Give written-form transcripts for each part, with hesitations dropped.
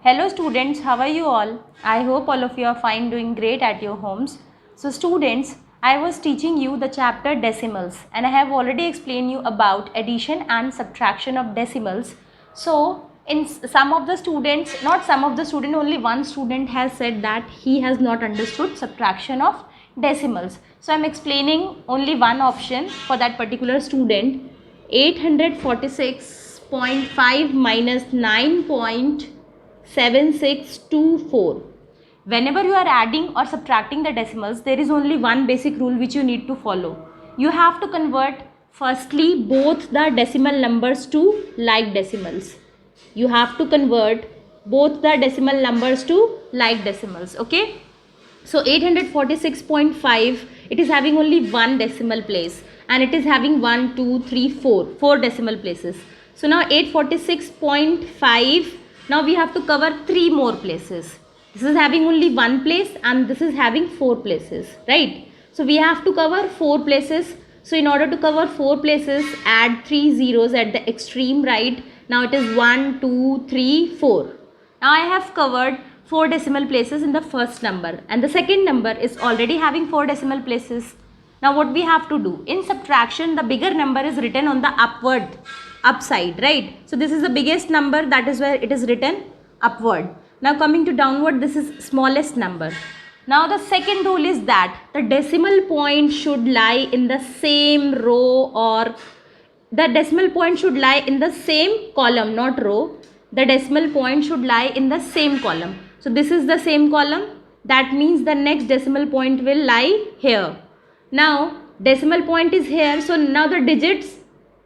Hello students, how are you all? I hope all of you are fine, doing great at your homes. So students, I was teaching you the chapter decimals and I have already explained you about addition and subtraction of decimals. So in some of the students, not some of the student, only one student has said that he has not understood subtraction of decimals. So I am explaining only one option for that particular student. 846.5 minus 9.7624. Whenever you are adding or subtracting the decimals, there is only one basic rule which you need to follow. You have to convert firstly both the decimal numbers to like decimals. You have to convert both the decimal numbers to like decimals. Okay. So 846.5, it is having only one decimal place and it is having 1, 2, 3, 4 decimal places. So now 846.5, now we have to cover 3 more places. This is having only one place and this is having 4 places, right? So we have to cover 4 places. So in order to cover 4 places, add 3 zeros at the extreme right. Now it is 1, 2, 3, 4. Now I have covered 4 decimal places in the first number and the second number is already having 4 decimal places. Now what we have to do? In subtraction, the bigger number is written on the upside, right? So this is the biggest number, that is where it is written upward. Now coming to downward, this is smallest number. Now the second rule is that the decimal point should lie in the same row, or the decimal point should lie in the same column, not row. The decimal point should lie in the same column. So this is the same column. That means the next decimal point will lie here. Now decimal point is here. So now the digits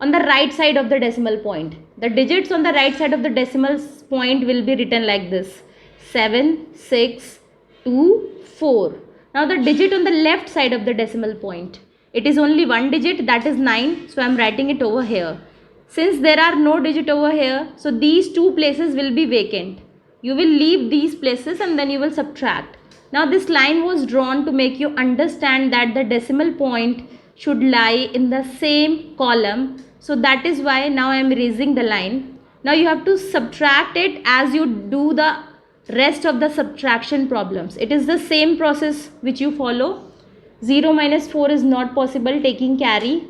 on the right side of the decimal point. The digits on the right side of the decimal point will be written like this. 7, 6, 2, 4. Now the digit on the left side of the decimal point. It is only one digit, that is 9. So I am writing it over here. Since there are no digit over here, so these two places will be vacant. You will leave these places and then you will subtract. Now this line was drawn to make you understand that the decimal point should lie in the same column. So that is why now I am erasing the line. Now you have to subtract it as you do the rest of the subtraction problems. It is the same process which you follow. 0 minus 4 is not possible, taking carry.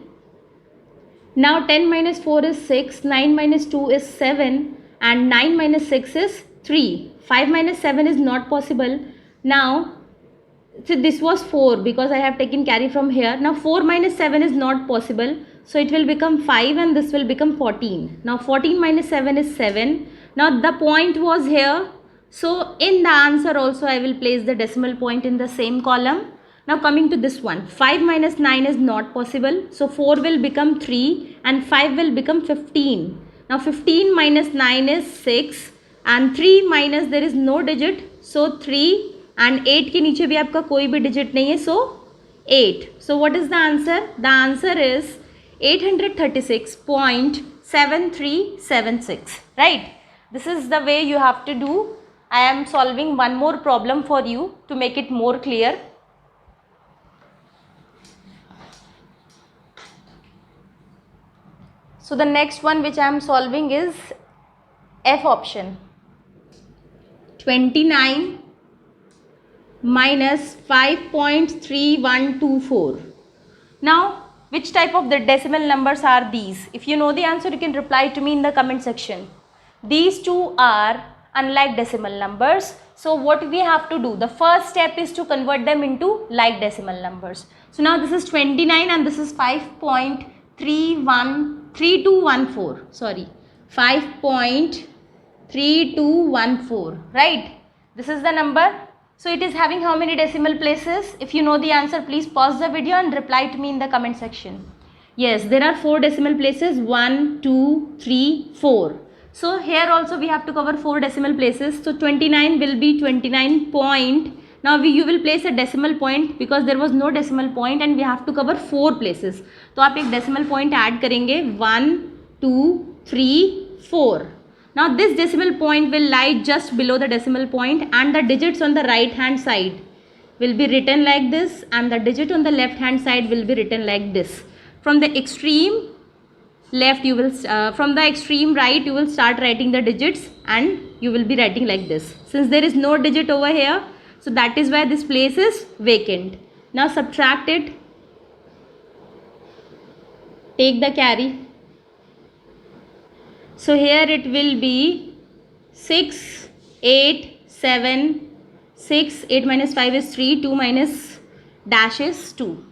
Now 10 minus 4 is 6, 9 minus 2 is 7 and 9 minus 6 is 3. 5 minus 7 is not possible. Now, so this was 4 because I have taken carry from here. Now 4 minus 7 is not possible. So it will become 5 and this will become 14. Now 14 minus 7 is 7. Now the point was here. So in the answer also I will place the decimal point in the same column. Now coming to this one, 5 minus 9 is not possible. So 4 will become 3 and 5 will become 15. Now 15 minus 9 is 6 and 3 minus, there is no digit. So 3 and 8 के नीचे भी आपका कोई भी digit नहीं है. So 8. So what is the answer? The answer is 836.7376. Right? This is the way you have to do. I am solving one more problem for you to make it more clear. So the next one which I am solving is F option. 29 minus 5.3124. Now which type of the decimal numbers are these? If you know the answer, you can reply to me in the comment section. These two are unlike decimal numbers. So what we have to do? The first step is to convert them into like decimal numbers. So now this is 29 and this is 5.3214. Sorry, 5.3214. Right? This is the number. So it is having how many decimal places? If you know the answer, please pause the video and reply to me in the comment section. Yes, there are 4 decimal places. 1, 2, 3, 4. So here also we have to cover 4 decimal places. So 29 will be 29 point. Now you will place a decimal point because there was no decimal point and we have to cover 4 places. तो आप एक decimal point add करेंगे 1, 2, 3, 4. Now this decimal point will lie just below the decimal point and the digits on the right hand side will be written like this and the digit on the left hand side will be written like this. From the extreme left you will from the extreme right you will start writing the digits, and you will be writing like this. Since there is no digit over here, so that is why this place is vacant. Now subtract it, take the carry. So here it will be 6, 8, 7, 6, 8 minus 5 is 3, 2 minus dash is 2.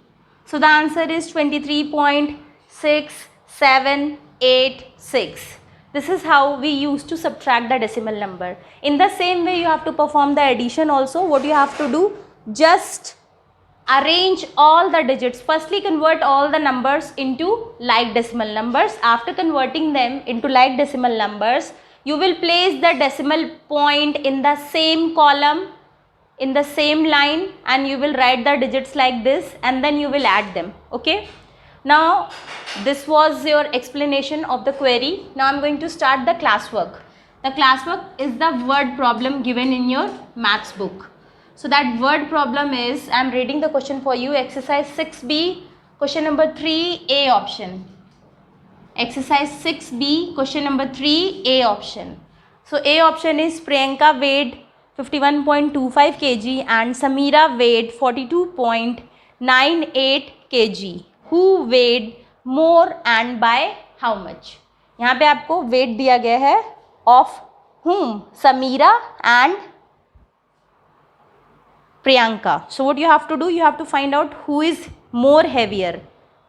So the answer is 23.6786. This is how we used to subtract the decimal number. In the same way you have to perform the addition also. What you have to do? Just arrange all the digits. Firstly, convert all the numbers into like decimal numbers. After converting them into like decimal numbers, you will place the decimal point in the same column, in the same line, and you will write the digits like this, and then you will add them. Okay. Now, this was your explanation of the query. Now, I am going to start the classwork. The classwork is the word problem given in your maths book. So that word problem is, I am reading the question for you, exercise 6B, question number 3A option. Exercise 6B, question number 3A option. So A option is Priyanka weighed 51.25 kg and Samira weighed 42.98 kg. Who weighed more and by how much? यहाँ पे आपको weight दिया गया है of whom? Samira and Priyanka. So what you have to do? You have to find out who is more heavier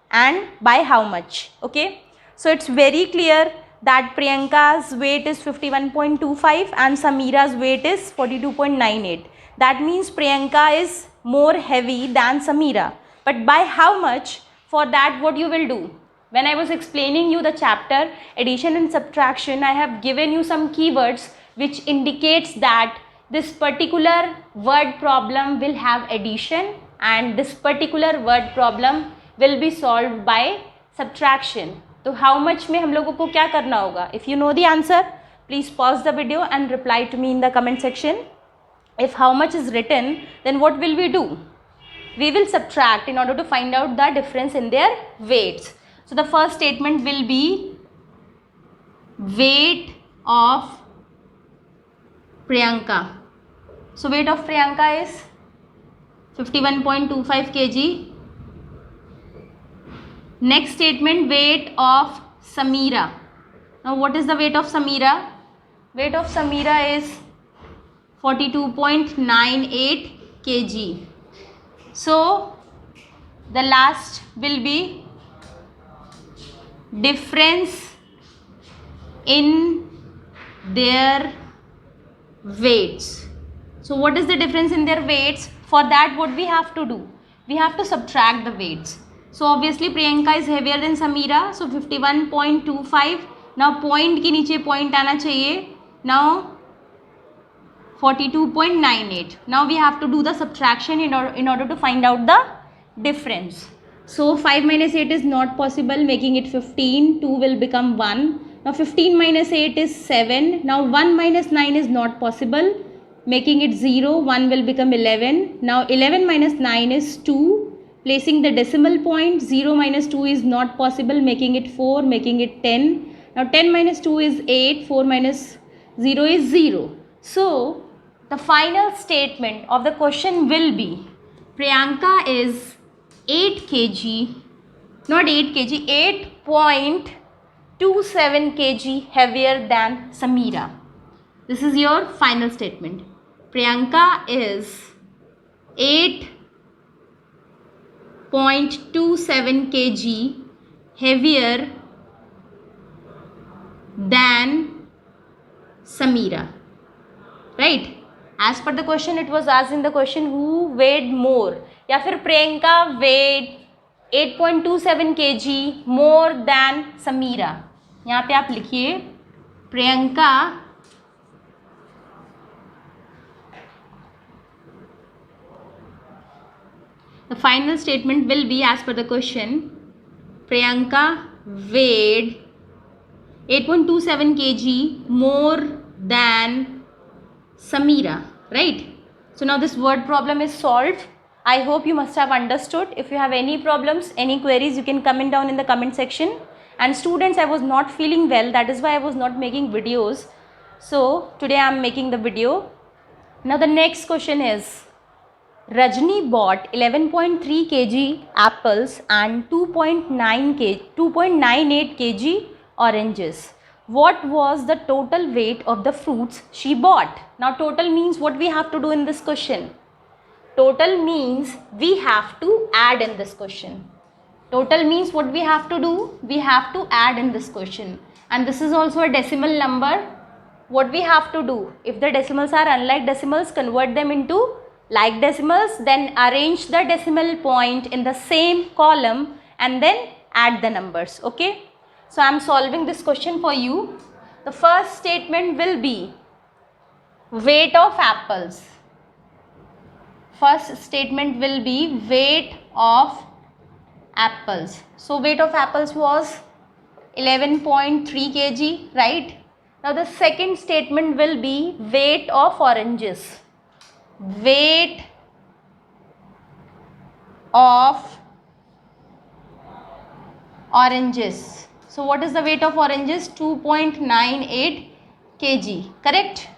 and by how much. Okay. So it's very clear that Priyanka's weight is 51.25 and Samira's weight is 42.98. That means Priyanka is more heavy than Samira. But by how much? For that, what you will do? When I was explaining you the chapter addition and subtraction, I have given you some keywords which indicates that this particular word problem will have addition and this particular word problem will be solved by subtraction. तो how much में हम लोगों को क्या करना होगा? If you know the answer, please pause the video and reply to me in the comment section. If how much is written, then what will we do? We will subtract in order to find out the difference in their weights. So the first statement will be weight of Priyanka. So weight of Priyanka is 51.25 kg. Next statement, weight of Samira. Now what is the weight of Samira? Weight of Samira is 42.98 kg. So the last will be difference in their weights. So what is the difference in their weights? For that, what we have to do? We have to subtract the weights. So obviously Priyanka is heavier than Samira. So 51.25. Now point के नीचे point आना चाहिए. Now 42.98. Now we have to do the subtraction in order to find out the difference. So 5 minus 8 is not possible, making it 15. 2 will become 1. Now 15 minus 8 is 7. Now 1 minus 9 is not possible, making it 0. 1 will become 11. Now 11 minus 9 is 2. Placing the decimal point, 0 minus 2 is not possible, making it 4, making it 10. Now 10 minus 2 is 8. 4 minus 0 is 0. So the final statement of the question will be Priyanka is 8 kg, not 8 kg, 8.27 kg heavier than Samira. This is your final statement. Priyanka is 8.27 kg heavier than Samira. Right? As per the question, it was asked in the question who weighed more. या फिर Priyanka weighed 8.27 kg more than Samira. यहाँ पे आप लिखिए Priyanka the final statement will be as per the question Priyanka weighed 8.27 kg more than Samira, right? So now this word problem is solved. I hope you must have understood. If you have any problems, any queries, you can comment down in the comment section. And students, I was not feeling well, that is why I was not making videos. So today I am making the video. Now the next question is, Rajni bought 11.3 kg apples and 2.98 kg oranges. What was the total weight of the fruits she bought? Now total means what we have to do in this question? Total means we have to add in this question. Total means what we have to do? We have to add in this question. And this is also a decimal number. What we have to do? If the decimals are unlike decimals, convert them into like decimals, then arrange the decimal point in the same column and then add the numbers. Okay. So I am solving this question for you. The first statement will be weight of apples. First statement will be weight of apples. So weight of apples was 11.3 kg, right? Now the second statement will be weight of oranges. Weight of oranges. So what is the weight of oranges? 2.98 kg, correct?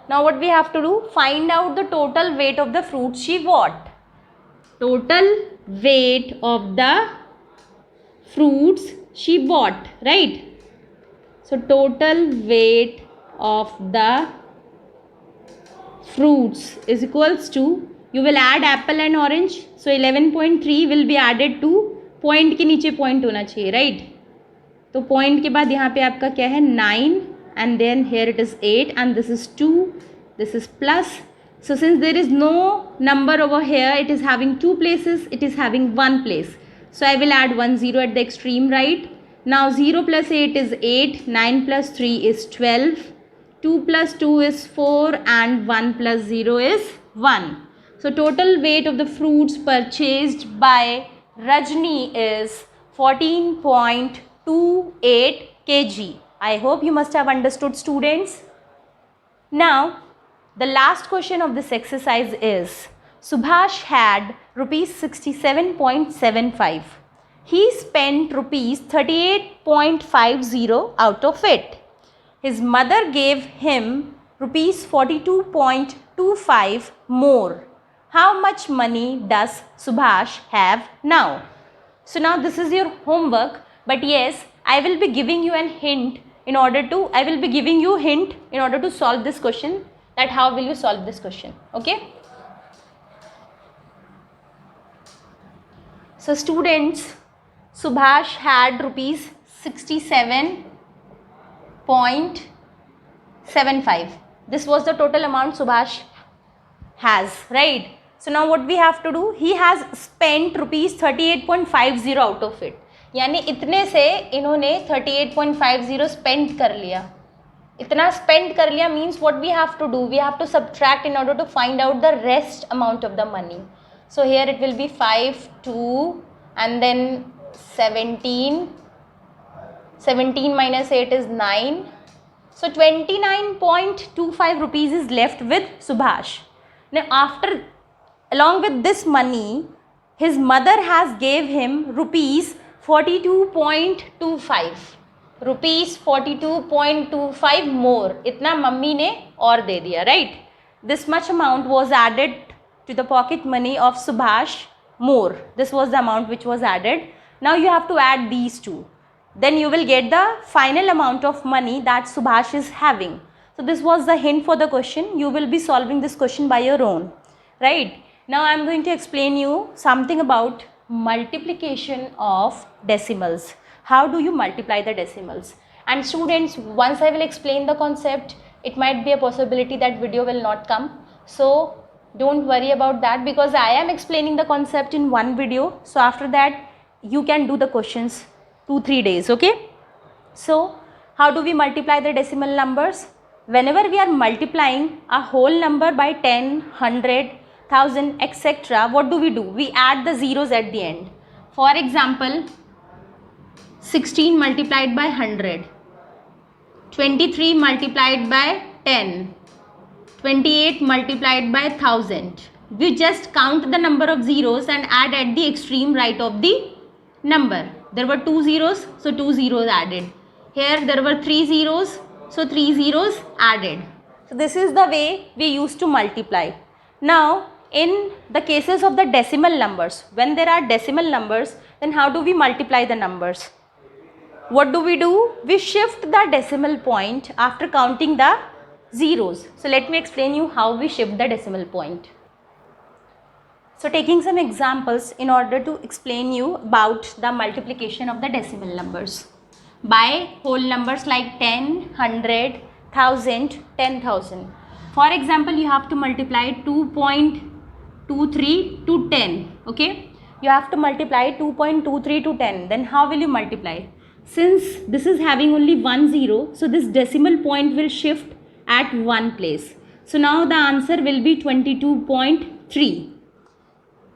Now what we have to do? Find out the total weight of the fruits she bought. Total weight of the fruits she bought, right? So total weight of the fruits is equals to, you will add apple and orange. So 11.3 will be added to point के नीचे point होना चाहिए, right? तो point के बाद यहाँ पे आपका क्या है 9 and then here it is 8 and this is 2, this is plus. So since there is no number over here, it is having two places, it is having one place. So I will add 1 0 at the extreme right. Now 0 plus 8 is 8, 9 plus 3 is 12, 2 plus 2 is 4 and 1 plus 0 is 1. So total weight of the fruits purchased by Rajni is 14.28 kg. I hope you must have understood, students. Now the last question of this exercise is, Subhash had rupees 67.75. He spent rupees 38.50 out of it. His mother gave him rupees 42.25 more. How much money does Subhash have now? So now this is your homework, but yes, I will be giving you a hint in order to solve this question, that how will you solve this question, okay? So students, Subhash had rupees 67.75. This was the total amount Subhash has, right? So now what we have to do? He has spent rupees 38.50 out of it. यानी इतने से इन्होंने 38.50 spend कर लिया. इतना spend कर लिया means what we have to do? We have to subtract in order to find out the rest amount of the money. So here it will be 5, 2 and then 17. 17 minus 8 is 9. So 29.25 rupees is left with Subhash. Now along with this money, his mother has gave him rupees 42.25. Rupees 42.25 more. इतना mummy ने और दे दिया, right? This much amount was added to the pocket money of Subhash more. This was the amount which was added. Now you have to add these two. Then you will get the final amount of money that Subhash is having. So this was the hint for the question. You will be solving this question by your own, right? Now I am going to explain you something about multiplication of decimals. How do you multiply the decimals? And students, once I will explain the concept, it might be a possibility that video will not come. So don't worry about that, because I am explaining the concept in one video. So after that you can do the questions 2-3 days, okay? So how do we multiply the decimal numbers? Whenever we are multiplying a whole number by 10, 100, 1000, etc., what do? We add the zeros at the end. For example, 16 multiplied by 100, 23 multiplied by 10, 28 multiplied by 1000. We just count the number of zeros and add at the extreme right of the number. There were 2 zeros, so 2 zeros added. Here there were 3 zeros, so 3 zeros added. So this is the way we used to multiply. Now in the cases of the decimal numbers, when there are decimal numbers, then how do we multiply the numbers? What do? We shift the decimal point after counting the zeros. So let me explain you how we shift the decimal point. So taking some examples in order to explain you about the multiplication of the decimal numbers by whole numbers like 10, 100, 1000, 10,000. For example, you have to multiply 2.23 to 10. Okay, you have to multiply 2.23 to 10. Then how will you multiply? Since this is having only one zero, so this decimal point will shift at one place. So now the answer will be 22.3.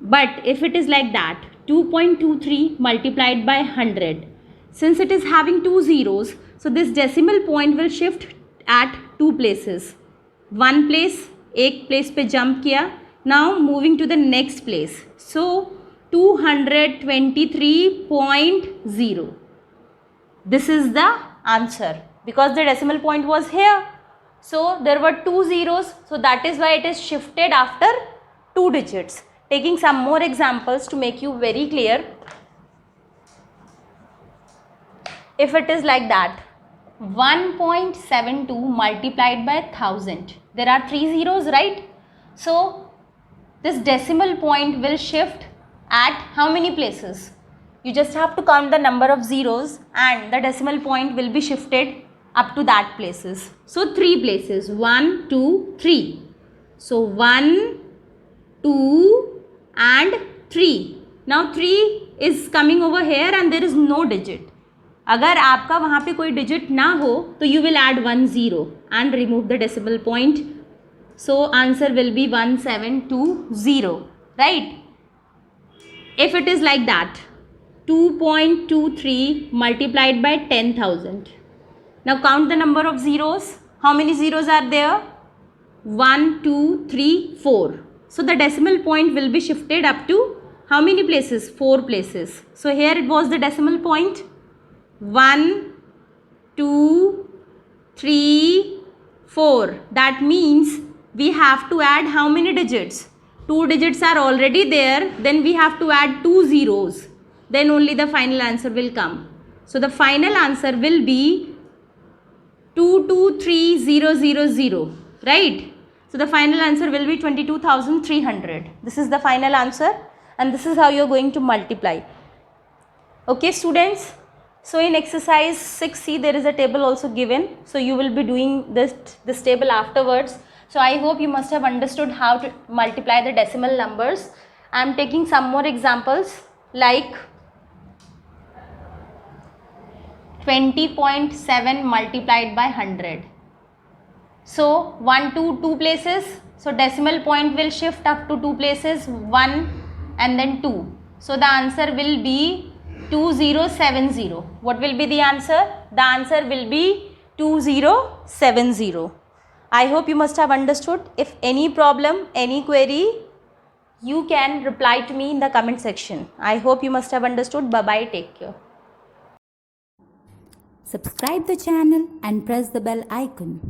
But if it is like that, 2.23 multiplied by 100, since it is having two zeros, so this decimal point will shift at two places. One place, एक place पे jump किया. Now moving to the next place. So 223.0. This is the answer because the decimal point was here. So there were two zeros. So that is why it is shifted after two digits. Taking some more examples to make you very clear. If it is like that, 1.72 multiplied by 1000. There are three zeros, right? So this decimal point will shift at how many places? You just have to count the number of zeros and the decimal point will be shifted up to that places. So three places, 1, 2, 3. So 1, 2 and 3. Now 3 is coming over here and there is no digit. अगर आपका वहाँ पे कोई digit ना हो तो you will add 1 0 and remove the decimal point. So answer will be 1720, right? If it is like that, 2.23 multiplied by 10,000. Now count the number of zeros. How many zeros are there? 1, 2, 3, 4. So the decimal point will be shifted up to how many places? 4 places. So here it was the decimal point. 1, 2, 3, 4. That means we have to add how many digits? 2 digits are already there. Then we have to add 2 zeros. Then only the final answer will come. So the final answer will be 223000, right? So the final answer will be 22,300. This is the final answer and this is how you are going to multiply. Okay students, so in exercise 6C there is a table also given. So you will be doing this table afterwards. So I hope you must have understood how to multiply the decimal numbers. I am taking some more examples like 20.7 multiplied by 100. So 1 to 2 places. So decimal point will shift up to 2 places, 1 and then 2. So the answer will be 2070. What will be the answer? The answer will be 2070. I hope you must have understood. If any problem, any query, you can reply to me in the comment section. I hope you must have understood. Bye bye. Take care. Subscribe the channel and press the bell icon.